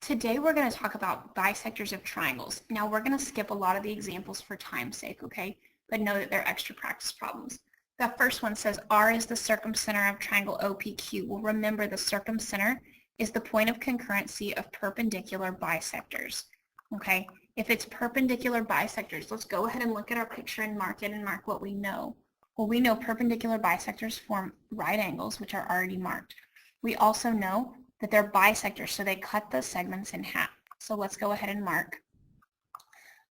Today we're going to talk about bisectors of triangles. Now we're going to skip a lot of the examples for time's sake, okay? But know that they're extra practice problems. The first one says R is the circumcenter of triangle OPQ. Well, remember the circumcenter is the point of concurrency of perpendicular bisectors, okay? If it's perpendicular bisectors, let's go ahead and look at our picture and mark it and mark what we know. Well, we know perpendicular bisectors form right angles, which are already marked. We also know that they're bisectors, so they cut the segments in half. So let's go ahead and mark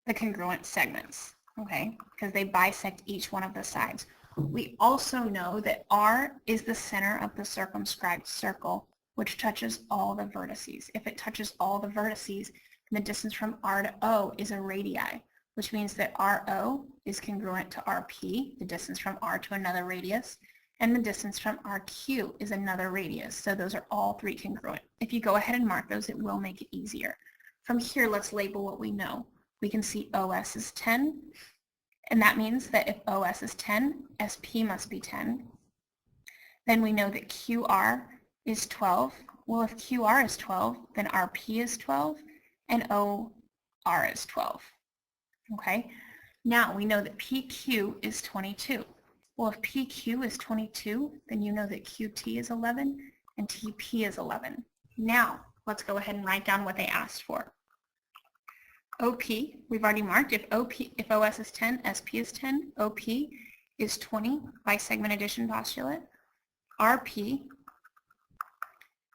the congruent segments, okay, because they bisect each one of the sides. We also know that R is the center of the circumscribed circle, which touches all the vertices. If it touches all the vertices, then the distance from R to O is a radii, which means that RO is congruent to RP, the distance from R to another radius, and the distance from RQ is another radius. So those are all three congruent. If you go ahead and mark those, it will make it easier. From here, let's label what we know. We can see OS is 10, and that means that if OS is 10, SP must be 10. Then we know that QR is 12. Well, if QR is 12, then RP is 12, and OR is 12. Okay? Now we know that PQ is 22. Well, if PQ is 22, then you know that QT is 11 and TP is 11. Now, let's go ahead and write down what they asked for. OP, we've already marked. If OS is 10, SP is 10. OP is 20 by segment addition postulate. RP,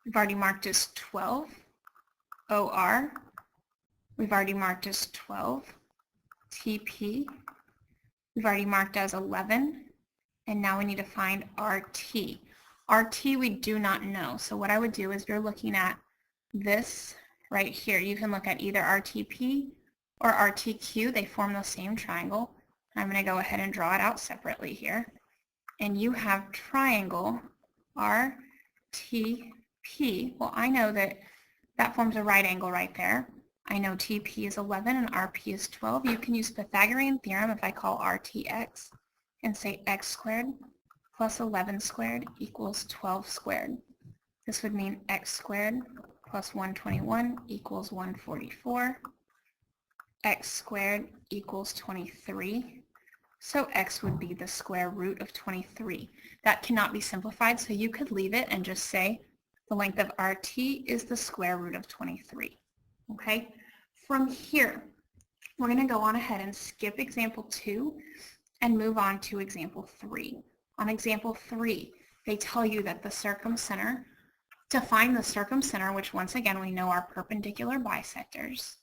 we've already marked as 12. OR, we've already marked as 12. TP, we've already marked as 11. And now we need to find RT. RT we do not know. So what I would do is you're looking at this right here. You can look at either RTP or RTQ. They form the same triangle. I'm going to go ahead and draw it out separately here. And you have triangle RTP. Well, I know that that forms a right angle right there. I know TP is 11 and RP is 12. You can use Pythagorean theorem if I call RTX. And say x squared plus 11 squared equals 12 squared. This would mean x squared plus 121 equals 144. X squared equals 23. So x would be the square root of 23. That cannot be simplified, so you could leave it and just say the length of RT is the square root of 23. Okay? From here, we're going to go on ahead and skip example 2 and move on to example 3. On example 3, they tell you that the circumcenter, to find the circumcenter, which once again we know are perpendicular bisectors,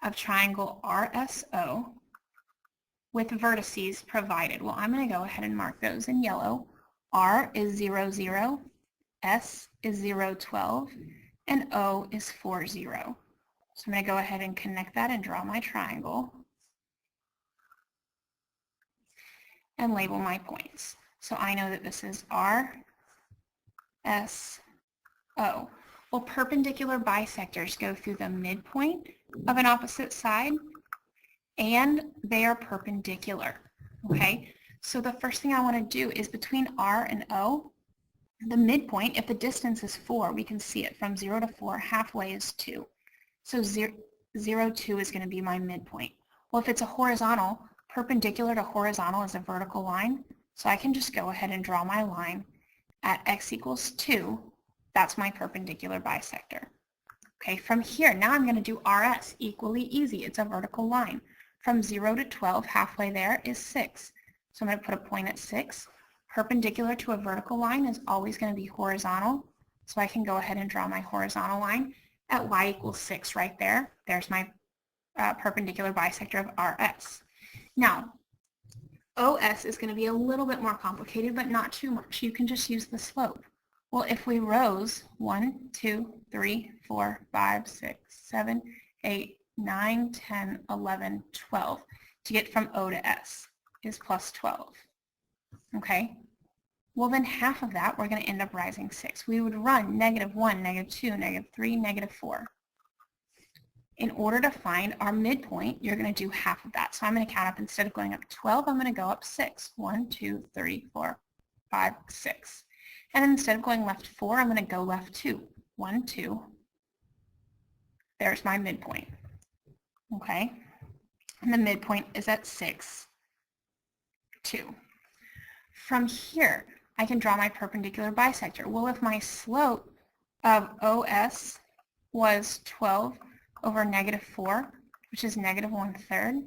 of triangle RSO with vertices provided. Well, I'm going to go ahead and mark those in yellow. R is 0, 0, S is 0, 12, and O is 4, 0. So I'm going to go ahead and connect that and draw my triangle and label my points. So I know that this is R, S, O. Well, perpendicular bisectors go through the midpoint of an opposite side, and they are perpendicular, okay? So the first thing I want to do is between R and O, the midpoint, if the distance is 4, we can see it from 0 to 4, halfway is 2. So 0, 2 is going to be my midpoint. Well, if it's a horizontal, perpendicular to horizontal is a vertical line, so I can just go ahead and draw my line at x equals 2. That's my perpendicular bisector. Okay, from here, now I'm going to do RS, equally easy. It's a vertical line. From 0 to 12, halfway there is 6. So I'm going to put a point at 6. Perpendicular to a vertical line is always going to be horizontal, so I can go ahead and draw my horizontal line at y equals 6 right there. There's my perpendicular bisector of RS. Now, OS is going to be a little bit more complicated, but not too much. You can just use the slope. Well, if we rose 1, 2, 3, 4, 5, 6, 7, 8, 9, 10, 11, 12, to get from O to S is plus 12. Okay? Well, then half of that, we're going to end up rising 6. We would run -1, -2, -3, -4. In order to find our midpoint, you're going to do half of that. So I'm going to count up, instead of going up 12, I'm going to go up 6. 1, 2, 3, 4, 5, 6. And then instead of going left 4, I'm going to go left 2. 1, 2, there's my midpoint. Okay? And the midpoint is at 6, 2. From here, I can draw my perpendicular bisector. Well, if my slope of OS was 12 over negative 4, which is negative 1/3,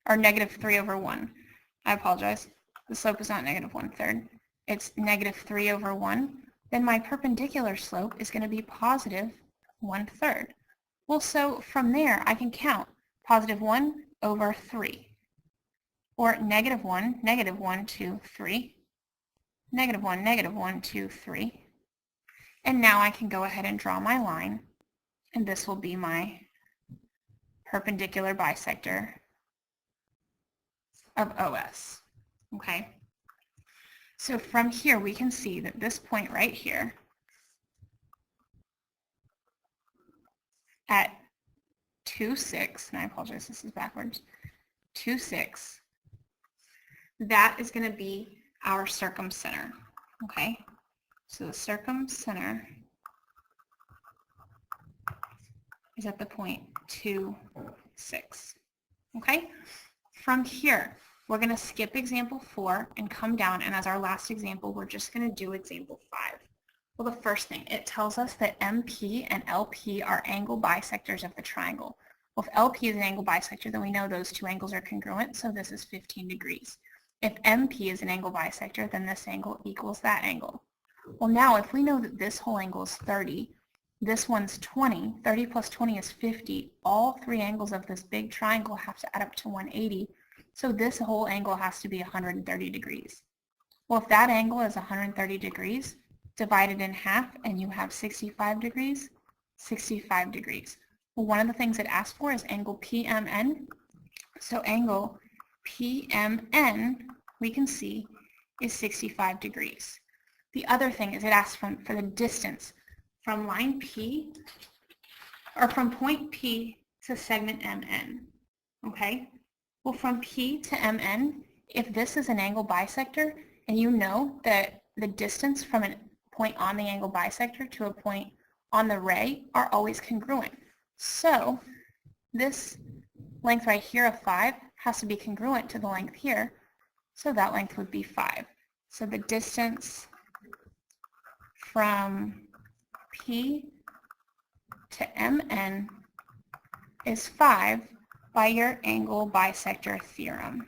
or negative 3 over 1. I apologize. The slope is not negative 1/3. It's negative 3 over 1. Then my perpendicular slope is going to be positive 1/3. Well, so from there, I can count positive 1 over 3. Or negative 1, negative 1, 2, 3. Negative 1, negative 1, 2, 3. And now I can go ahead and draw my line. And this will be my perpendicular bisector of OS. Okay? So from here, we can see that this point right here at 2, 6, and I apologize, this is backwards, 2, 6, that is going to be our circumcenter. Okay? So the circumcenter is at the point 2, 6. Okay? From here, we're going to skip example 4 and come down, and as our last example, we're just going to do example 5. Well, the first thing, it tells us that MP and LP are angle bisectors of the triangle. Well, if LP is an angle bisector, then we know those two angles are congruent, so this is 15 degrees. If MP is an angle bisector, then this angle equals that angle. Well, now if we know that this whole angle is 30, this one's 20, 30 plus 20 is 50, all three angles of this big triangle have to add up to 180, so this whole angle has to be 130 degrees. Well, if that angle is 130 degrees, divided in half, and you have 65 degrees, 65 degrees. Well, one of the things it asks for is angle PMN. So angle PMN, we can see, is 65 degrees. The other thing is it asks for the distance from line P, or from point P to segment MN. Okay? Well, from P to MN, if this is an angle bisector, and you know that the distance from a point on the angle bisector to a point on the ray are always congruent. So this length right here of 5 has to be congruent to the length here, so that length would be 5. So the distance from P to MN is 5 by your angle bisector theorem.